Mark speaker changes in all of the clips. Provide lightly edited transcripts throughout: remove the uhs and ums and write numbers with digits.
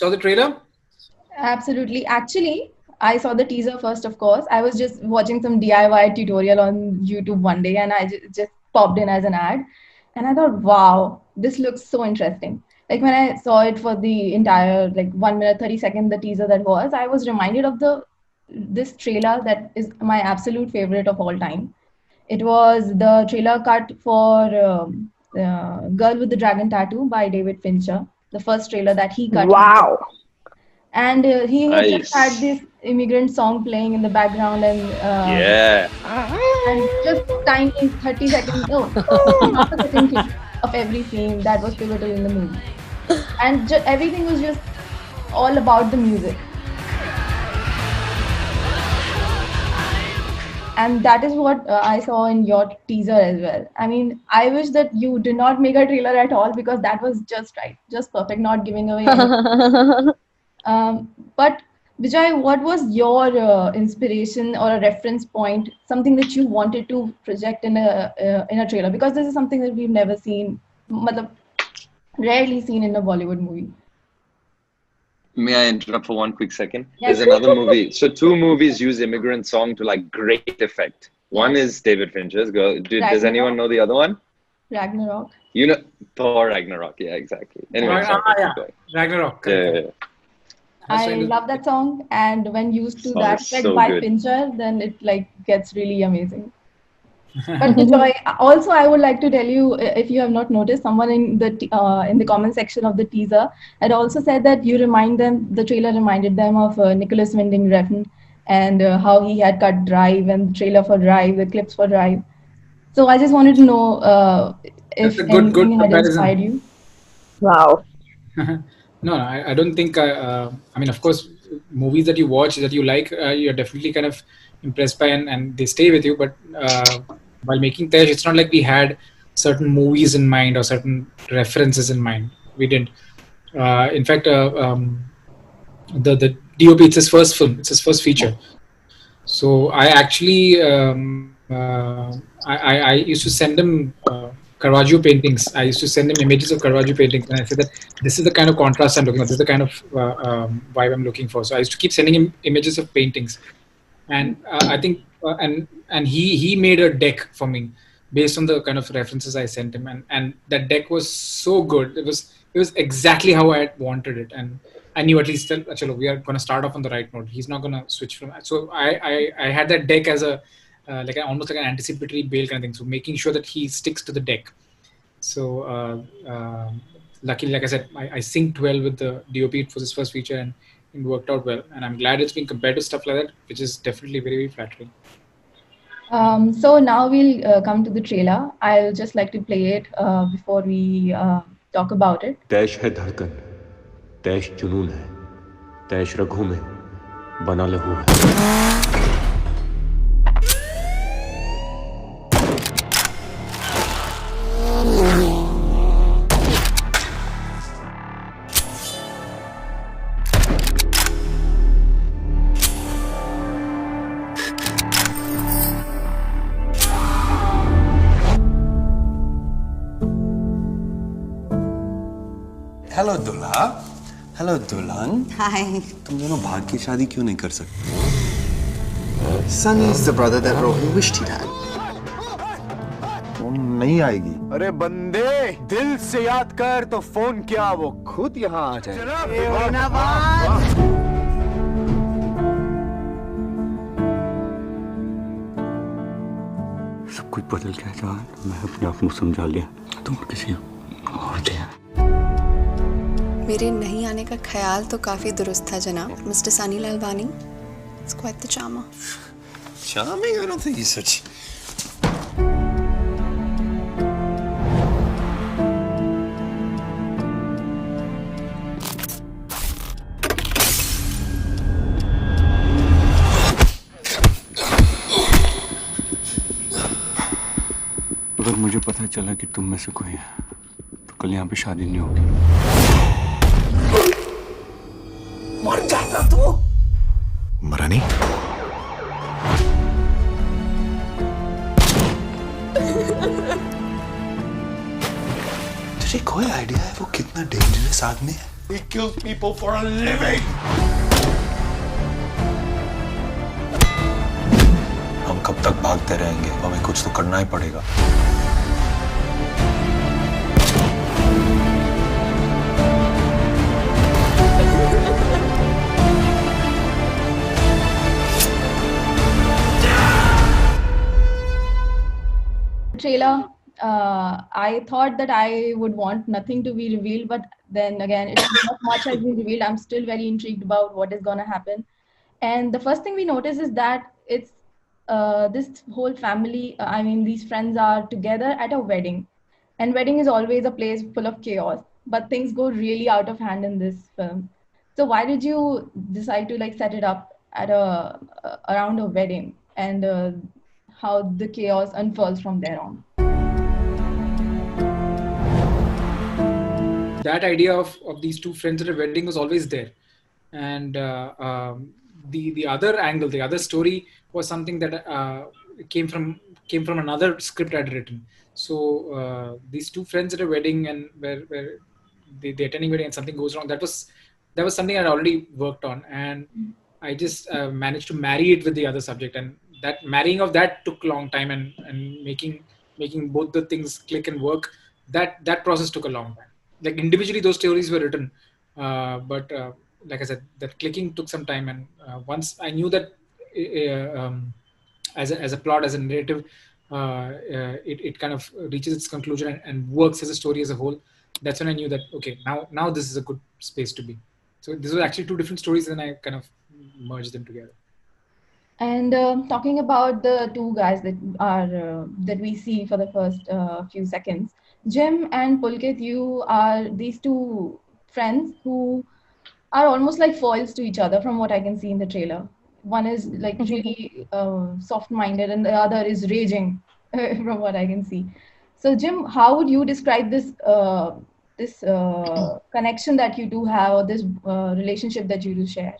Speaker 1: saw the trailer?
Speaker 2: Absolutely. Actually, I saw the teaser first, of course. I was just watching some DIY tutorial on YouTube one day and I just popped in as an ad. And I thought, wow, this looks so interesting. Like when I saw it for the entire like 1 minute, 30 second, the teaser that was, I was reminded of this trailer that is my absolute favorite of all time. It was the trailer cut for Girl with the Dragon Tattoo by David Fincher, the first trailer that he cut himself.
Speaker 3: Wow.
Speaker 2: And he had just had
Speaker 4: Nice.
Speaker 2: this immigrant song playing in the background
Speaker 4: Yeah.
Speaker 2: and just tiny 30 seconds, no, half a second clip of every scene that was pivotal in the movie. And everything was just all about the music. And that is what I saw in your teaser as well. I mean, I wish that you did not make a trailer at all because that was just right, just perfect, not giving away anything. But Vijay, what was your inspiration or a reference point, something that you wanted to project in a trailer? Because this is something that we've never seen, matlab, rarely seen in a Bollywood movie.
Speaker 4: May I interrupt for one quick second?
Speaker 2: Yes.
Speaker 4: There's another movie. So two movies use immigrant song to like great effect. One
Speaker 2: Yes.
Speaker 4: is David Fincher's. Does
Speaker 2: Ragnarok.
Speaker 4: anyone know the other one?
Speaker 2: Ragnarok.
Speaker 4: You know Thor Ragnarok. Yeah, exactly. Anyway, sorry.
Speaker 1: Yeah.
Speaker 4: keep going.
Speaker 1: Ragnarok.
Speaker 4: Yeah,
Speaker 1: correct.
Speaker 4: yeah, yeah.
Speaker 2: I love that song, and when used to
Speaker 4: Song
Speaker 2: that
Speaker 4: is
Speaker 2: effect
Speaker 4: so
Speaker 2: by
Speaker 4: good.
Speaker 2: Fincher, then it like gets really amazing. But Bejoy, also I would like to tell you, if you have not noticed, someone in the comment section of the teaser had also said that the trailer reminded them of Nicholas Winding Refn and how he had cut Drive and the trailer for Drive, the clips for Drive. So I just wanted to know
Speaker 1: That's
Speaker 2: if
Speaker 1: a good
Speaker 2: anything had inspired
Speaker 1: comparison.
Speaker 2: you.
Speaker 3: Wow.
Speaker 1: No, I don't think. I mean, of course, movies that you watch that you like, you're definitely kind of impressed by, and they stay with you. But while making Taish, it's not like we had certain movies in mind or certain references in mind. We didn't. In fact, the DOP, it's his first film. It's his first feature. So I actually I used to send him Caravaggio paintings. I used to send him images of Caravaggio paintings, and I said that this is the kind of contrast I'm looking for. This is the kind of vibe I'm looking for. So I used to keep sending him images of paintings, and I think and he made a deck for me based on the kind of references I sent him, and that deck was so good. It was exactly how I wanted it, and I knew at least chalo, we are going to start off on the right note. He's not going to switch from. So I had that deck as a almost like an anticipatory bail kind of thing. So making sure that he sticks to the deck. So luckily, like I said, I synced well with the DOP for this first feature, and it worked out well. And I'm glad it's been compared to stuff like that, which is definitely very, very flattering.
Speaker 2: So now we'll come to the trailer. I'll just like to play it before we talk about it.
Speaker 5: तैश है धड़कन, तैश जुनून है, तैश रगों में बना लहू है.
Speaker 6: Hello दुल्हा, हेलो दुल्हन.
Speaker 7: Hi.
Speaker 6: तुम दोनों भाग की शादी क्यों नहीं कर सकते? Sunny is the brother that Rohan wished he'd had. वो नहीं आएगी.
Speaker 8: अरे बंदे, दिल से याद कर तो फोन क्या वो खुद यहाँ आ जाए.
Speaker 5: सब कुछ बदल गया जान. मैं अपने आप को समझा लिया. तुम किसी और थे.
Speaker 7: मेरे नहीं आने का ख्याल तो काफी दुरुस्त था जनाब. Mr. Sunny Lalwani. It's quite the charmer.
Speaker 6: Charming? I don't think he's such.
Speaker 5: अगर मुझे पता चला कि तुम में से कोई है, तो कल यहाँ पे शादी नहीं होगी.
Speaker 6: मर जाता तू. मरा नहीं. तुझे कोई आइडिया है वो कितना डेंजरस आदमी है?
Speaker 8: He kills people for a living.
Speaker 6: हम कब तक भागते रहेंगे? हमें कुछ तो करना ही पड़ेगा.
Speaker 2: Trailer, I thought that I would want nothing to be revealed, but then again, not much has been revealed. I'm still very intrigued about what is going to happen. And the first thing we notice is that it's this whole family, I mean, these friends are together at a wedding. And wedding is always a place full of chaos, but things go really out of hand in this film. So why did you decide to like set it up at around a wedding, and how the chaos unfurls from there on?
Speaker 1: That idea of these two friends at a wedding was always there, and the other angle, the other story was something that came from another script I'd written. So these two friends at a wedding, and where they're attending wedding and something goes wrong. That was something I'd already worked on, and I just managed to marry it with the other subject, and that marrying of that took a long time, and making both the things click and work. That process took a long time. Like individually, those stories were written, but like I said, that clicking took some time. And once I knew that as a plot, as a narrative, it kind of reaches its conclusion and works as a story as a whole. That's when I knew that okay, now this is a good space to be. So these were actually two different stories, and I kind of merged them together.
Speaker 2: And talking about the two guys that are that we see for the first few seconds, Jim and Pulkit, you are these two friends who are almost like foils to each other from what I can see in the trailer. One is like really soft-minded, and the other is raging, from what I can see. So, Jim, how would you describe this connection that you two have, or this relationship that you do share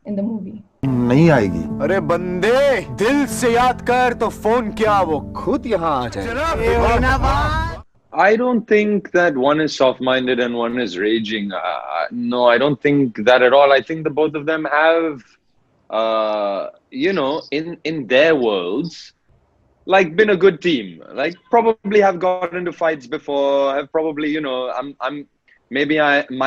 Speaker 2: in the movie?
Speaker 6: नहीं आएगी.
Speaker 8: अरे बंदे, दिल से याद कर तो phone क्या वो खुद यहाँ आ जाए.
Speaker 4: I don't think that one is soft-minded and one is raging. No, I don't think that at all. I think the both of them have, in their worlds, like been a good team. Like probably have got into fights before. Have probably, my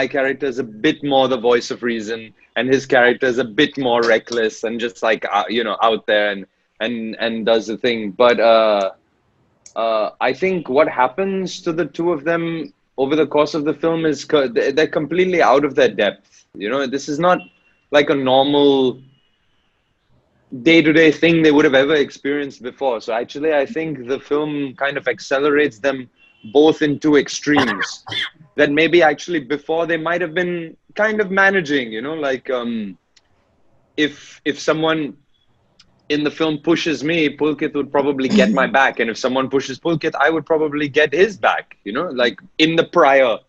Speaker 4: character is a bit more the voice of reason, and his character is a bit more reckless and just like out there and does the thing. But I think what happens to the two of them over the course of the film is they're completely out of their depth. This is not like a normal day-to-day thing they would have ever experienced before. So actually, I think the film kind of accelerates them both into extremes that maybe actually before they might have been kind of managing, like if someone in the film pushes me, Pulkit would probably get my back. And if someone pushes Pulkit, I would probably get his back, like in the prior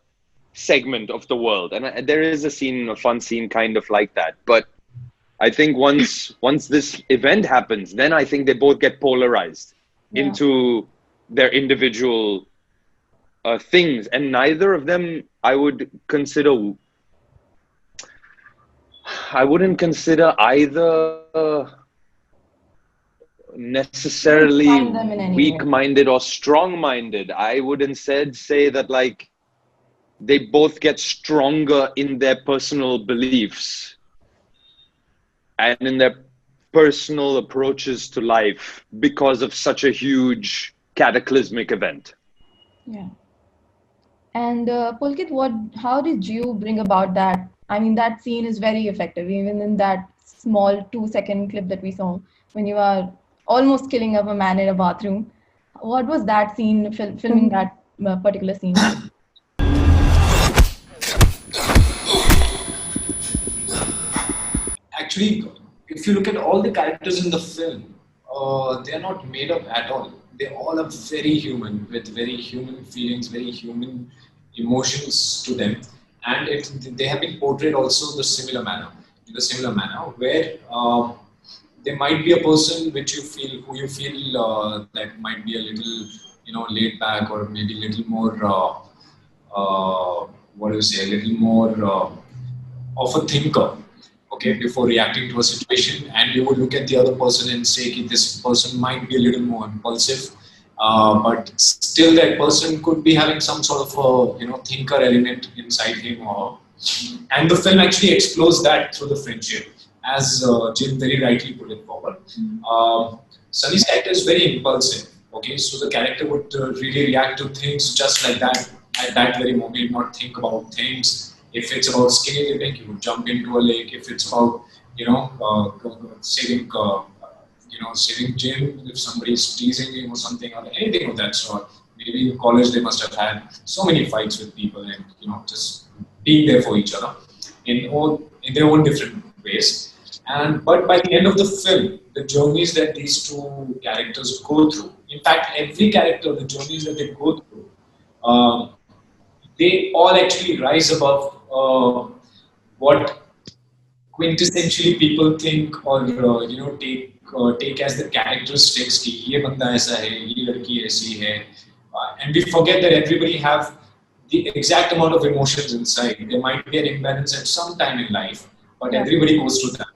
Speaker 4: segment of the world. And there is a fun scene kind of like that. But I think once this event happens, then I think they both get polarized into their individual things. And neither of them, I wouldn't consider either necessarily weak-minded or strong-minded. I would instead say that like they both get stronger in their personal beliefs and in their personal approaches to life because of such a huge cataclysmic event.
Speaker 2: Yeah. And Pulkit, how did you bring about that? I mean, that scene is very effective, even in that small 2-second clip that we saw when you are almost killing up a man in a bathroom. What was that scene, filming that particular scene?
Speaker 3: Actually, if you look at all the characters in the film, they are not made up at all. They all are very human, with very human feelings, very human emotions to them. And they have been portrayed also in the similar manner, where there might be a person who you feel that might be a little, laid back, or maybe a little more what do you say, a little more of a thinker, okay, before reacting to a situation, and you would look at the other person and say, "Ki this person might be a little more impulsive, but still that person could be having some sort of a thinker element inside him." And the film actually explores that through the friendship, as Jim very rightly put it forward. Sunny's character is very impulsive. Okay, so the character would really react to things just like that at that very moment, not think about things. If it's about skinny dipping, he would jump into a lake. If it's about saving saving Jim, if somebody is teasing him or something or anything of that sort. Maybe in college they must have had so many fights with people and just being there for each other in their own different ways. But by the end of the film, the journeys that these two characters go through, in fact, every character, the journeys that they go through, they all actually rise above what quintessentially people think or take as the characteristics कि ये बंदा ऐसा है, ये लड़की ऐसी है, and we forget that everybody have the exact amount of emotions inside. There might be an imbalance at some time in life, but everybody goes through that.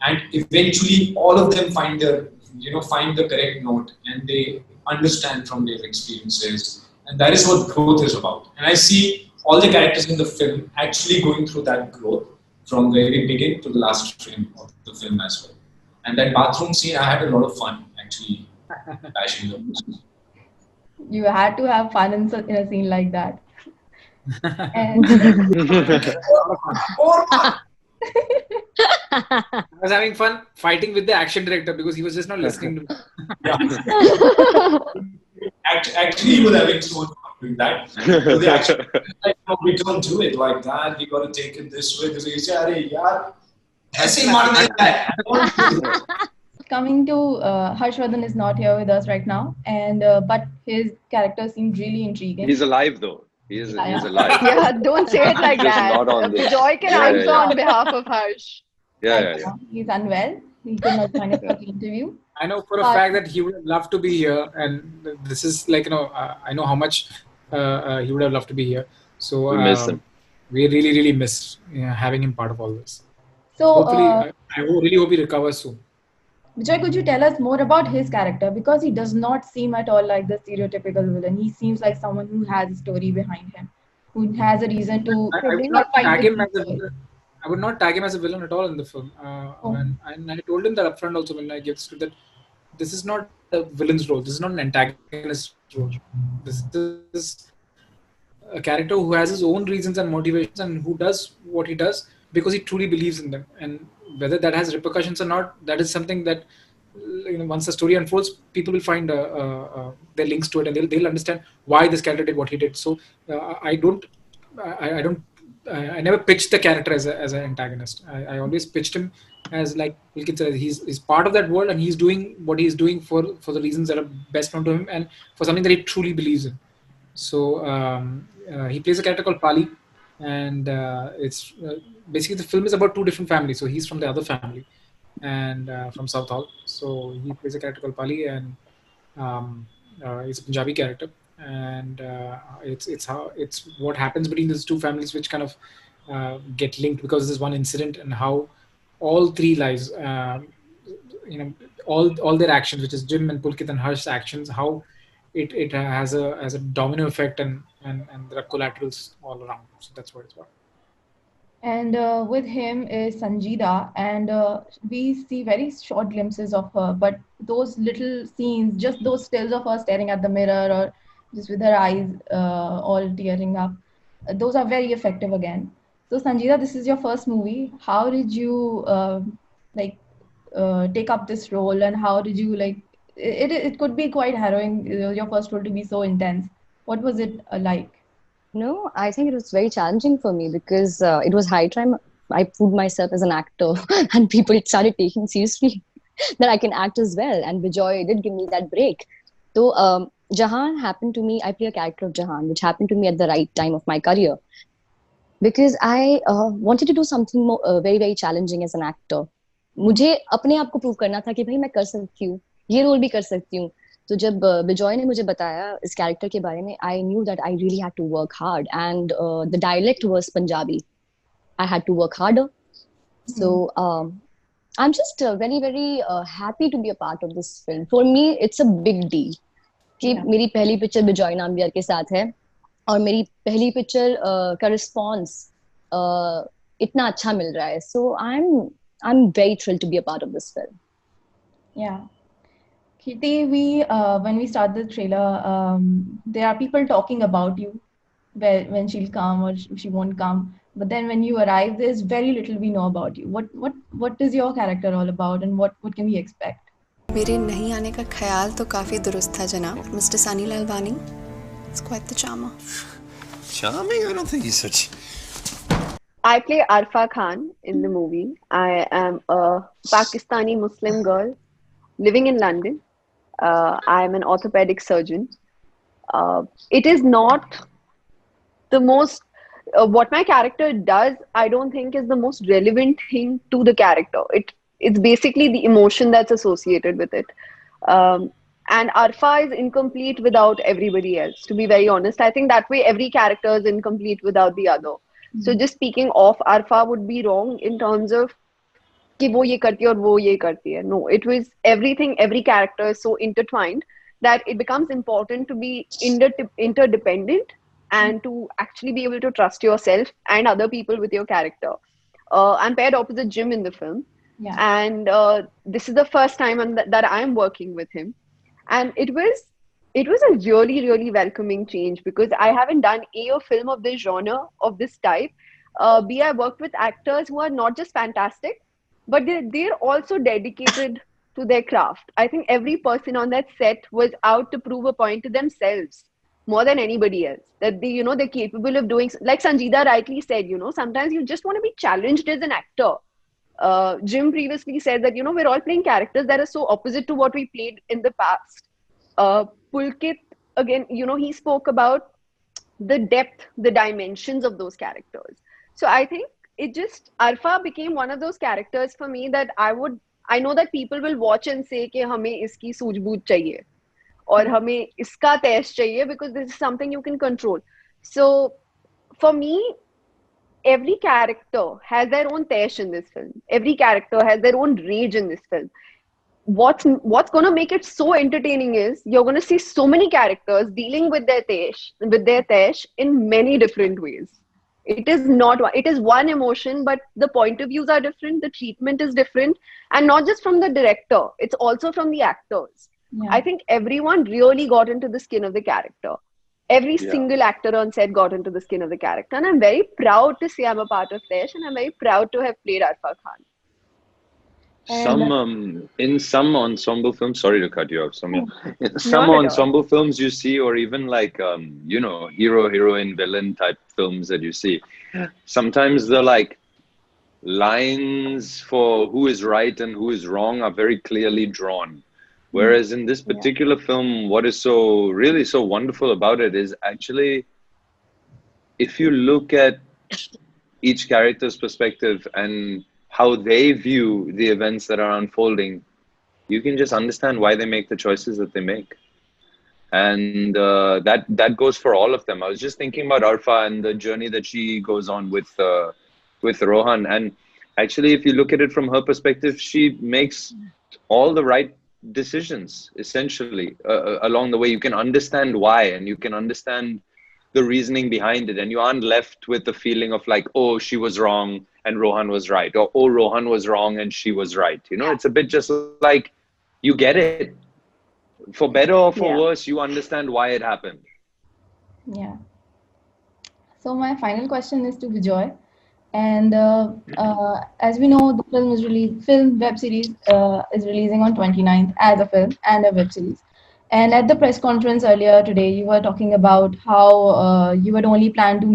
Speaker 3: And eventually, all of them find the correct note, and they understand from their experiences, and that is what growth is about. And I see all the characters in the film actually going through that growth from the very beginning to the last frame of the film as well. And that bathroom scene, I had a lot of fun actually dashing those.
Speaker 2: You had to have fun in a scene like that. And
Speaker 1: I was having fun fighting with the action director because he was just not listening to me.
Speaker 3: Actually, he was having so much fun doing that. So the action, like, no, we don't do it like that. We got to take it this way. This way. He said, "Arey yaar, aise hi marna hai."
Speaker 2: Coming to Harshvardhan is not here with us right now, and but his character seemed really intriguing.
Speaker 4: He's alive though. He's alive.
Speaker 7: Yeah, don't say it like
Speaker 4: Just
Speaker 7: that.
Speaker 4: not on this.
Speaker 7: Joy can answer on behalf of Harsh.
Speaker 4: Yeah.
Speaker 2: He's unwell. He could not join us for the interview.
Speaker 1: I know for a fact that he would have loved to be here, and this is like I know how much he would have loved to be here. So
Speaker 4: We miss him.
Speaker 1: We really miss having him part of all this.
Speaker 2: So
Speaker 1: Hopefully, I really hope he recovers soon.
Speaker 2: Vijay, could you tell us more about his character? Because he does not seem at all like the stereotypical villain. He seems like someone who has a story behind him, who has a reason to.
Speaker 1: I would not tag him as a villain. I would not tag him as a villain at all in the film. And I told him that upfront also when I gave the script that this is not a villain's role. This is not an antagonist role. This is a character who has his own reasons and motivations and who does what he does because he truly believes in them. And whether that has repercussions or not, that is something that once the story unfolds, people will find their links to it and they'll understand why this character did what he did. So I never pitched the character as an antagonist. I always pitched him as, like Pulkit said, he's part of that world and he's doing what he's doing for the reasons that are best known to him and for something that he truly believes in. So he plays a character called Pali, and it's basically the film is about two different families. So he's from the other family and from South Hall. So he plays a character called Pali, and it's a Punjabi character. And it's what happens between these two families which kind of get linked because of this one incident, and how all three lives, all their actions, which is Jim and Pulkit and Harsh's actions, how it has a domino effect, and there are collaterals all around. So that's what it's about.
Speaker 2: And with him is Sanjeeda, and we see very short glimpses of her, but those little scenes, just those stills of her staring at the mirror or just with her eyes all tearing up, those are very effective again. So Sanjeeda, this is your first movie. How did you take up this role, and how did you it could be quite harrowing, your first role to be so intense. What was it like?
Speaker 9: No, I think it was very challenging for me because it was high time I proved myself as an actor and people started taking seriously that I can act as well. And Bejoy did give me that break. So Jahan happened to me. I play a character of Jahan, which happened to me at the right time of my career because I wanted to do something more, very, very challenging as an actor. मुझे अपने आप को prove करना था कि भाई मैं कर सकती हूँ, ये रोल भी कर सकती हूँ. तो जब बिजॉय ने मुझे बताया इस कैरेक्टर के बारे में, I knew that I really had to work hard and the dialect was Punjabi. I had to work harder. So I'm just very, very happy to be a part of this film. For me, it's a big deal कि मेरी पहली picture Bijoy Nambiar के साथ है और मेरी पहली picture का रिस्पॉन्स इतना अच्छा मिल रहा है. So I'm very thrilled to be a part of this film.
Speaker 2: Yeah. Kriti, when we start the trailer, there are people talking about you, when she'll come or she won't come. But then when you arrive, there's very little we know about you. What is your character all about, and what can we expect?
Speaker 7: मेरे नहीं आने का ख्याल तो काफ़ी दुरुस्त था जनाब. Mister Sunny Lalwani, it's quite the charmer.
Speaker 6: Charming? I don't think he's such.
Speaker 10: I play Arfa Khan in the movie. I am a Pakistani Muslim girl living in London. I am an orthopedic surgeon. It is not the most what my character does, I don't think is the most relevant thing to the character. It's basically the emotion that's associated with it. And Arfa is incomplete without everybody else, to be very honest. I think that way every character is incomplete without the other. So just speaking of Arfa would be wrong in terms of कि वो ये करती है और वो ये करती है. No, it was everything, every character is so intertwined that it becomes important to be interdependent and to actually be able to trust yourself and other people with your character. I'm paired opposite Jim in the film.
Speaker 2: Yeah.
Speaker 10: And this is the first time that I'm working with him. And it was a really, really welcoming change because I haven't done a film of this genre, of this type. B, I worked with actors who are not just fantastic, but they're also dedicated to their craft. I think every person on that set was out to prove a point to themselves more than anybody else. That they're capable of doing, like Sanjeeda rightly said, sometimes you just want to be challenged as an actor. Jim previously said that, we're all playing characters that are so opposite to what we played in the past. Pulkit, again, he spoke about the depth, the dimensions of those characters. So I think Arfa became one of those characters for me that I know that people will watch and say कि हमें इसकी सूझबूझ चाहिए और हमें इसका तैश चाहिए because this is something you can control. So for me, every character has their own taish in this film. Every character has their own rage in this film. What's going to make it so entertaining is you're going to see so many characters dealing with their taish in many different ways. It is one emotion, but the point of views are different, the treatment is different, and not just from the director, it's also from the actors.
Speaker 2: Yeah.
Speaker 10: I think everyone really got into the skin of the character. Every single actor on set got into the skin of the character, and I'm very proud to say I'm a part of Taish, and I'm very proud to have played Arfa Khan.
Speaker 4: In some ensemble films, sorry to cut you off, Soumya. In some ensemble films you see, or even like hero, heroine, villain type films that you see, sometimes the like lines for who is right and who is wrong are very clearly drawn. Whereas in this particular film, what is so wonderful about it is actually, if you look at each character's perspective and how they view the events that are unfolding, you can just understand why they make the choices that they make. And that goes for all of them. I was just thinking about Arfa and the journey that she goes on with Rohan. And actually, if you look at it from her perspective, she makes all the right decisions, essentially, along the way. You can understand why, and you can understand the reasoning behind it. And you aren't left with the feeling of like, oh, she was wrong and Rohan was right, or oh, Rohan was wrong and she was right. It's a bit just like, you get it. For better or for worse, you understand why it happened.
Speaker 2: Yeah. So my final question is to Bejoy. And as we know, the film web series is releasing on 29th as a film and a web series. And at the press conference earlier today, you were talking about how you had only planned to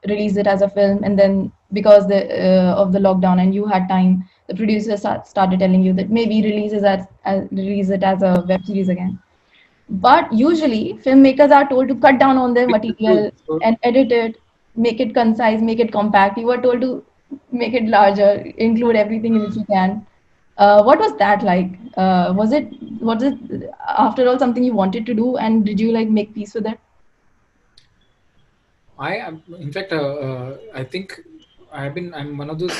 Speaker 2: release it as a film, and then because of the lockdown and you had time, the producers started telling you that maybe release it as a web series again. But usually, filmmakers are told to cut down on their material and edit it, make it concise, make it compact. You were told to make it larger, include everything in which you can. What was that like? Was it after all something you wanted to do, and did you like make peace with it?
Speaker 1: I am, in fact, I think I'm one of those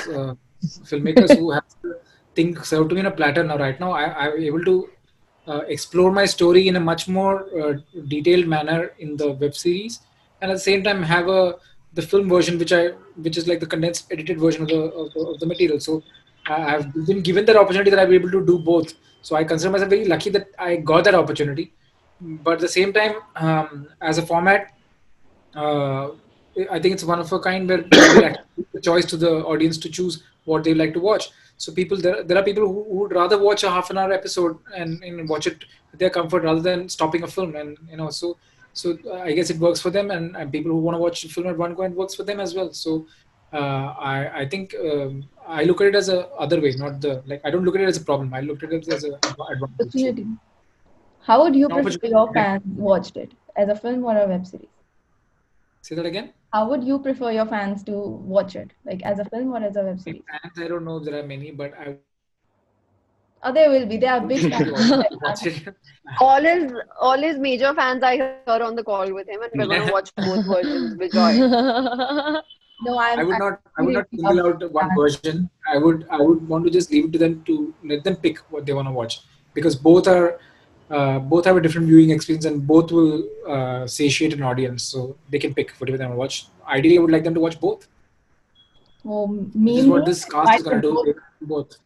Speaker 1: filmmakers who has things served to me in a platter now. Right now, I'm able to explore my story in a much more detailed manner in the web series, and at the same time have the film version, which is like the condensed, edited version of the material. So I've been given that opportunity that I'll be able to do both. So I consider myself very lucky that I got that opportunity. But at the same time, as a format, uh, I think it's one of a kind where we'll actually give the choice to the audience to choose what they like to watch. So there are people who would rather watch a half an hour episode and watch it with their comfort rather than stopping a film. And I guess it works for them, and people who want to watch the film at one go, it works for them as well. So I think I look at it as a other way, not the like. I don't look at it as a problem. I look at it as an advantage. So,
Speaker 2: Opportunity. How would you
Speaker 1: an
Speaker 2: prefer
Speaker 1: opportunity.
Speaker 2: your fans watched it, as a film or a web series?
Speaker 1: Say that again.
Speaker 2: How would you prefer your fans to watch it, like as a film or as a web series?
Speaker 1: Fans, I don't know if there are many, but I
Speaker 2: Oh, there will be. There are big fans.
Speaker 1: watch it.
Speaker 10: All his major fans are here on the call with him, and we're going to watch both versions. Bejoy.
Speaker 2: No,
Speaker 1: I would not
Speaker 2: really
Speaker 1: single
Speaker 2: love
Speaker 1: out one
Speaker 2: fans.
Speaker 1: version. I would want to just leave it to them to let them pick what they want to watch, because both have a different viewing experience and both will satiate an audience, so they can pick whatever they want to watch. Ideally, I would like them to watch both.
Speaker 2: Oh,
Speaker 1: This is
Speaker 2: me,
Speaker 1: what this cast
Speaker 2: I
Speaker 1: is going to
Speaker 2: could
Speaker 1: do. Both.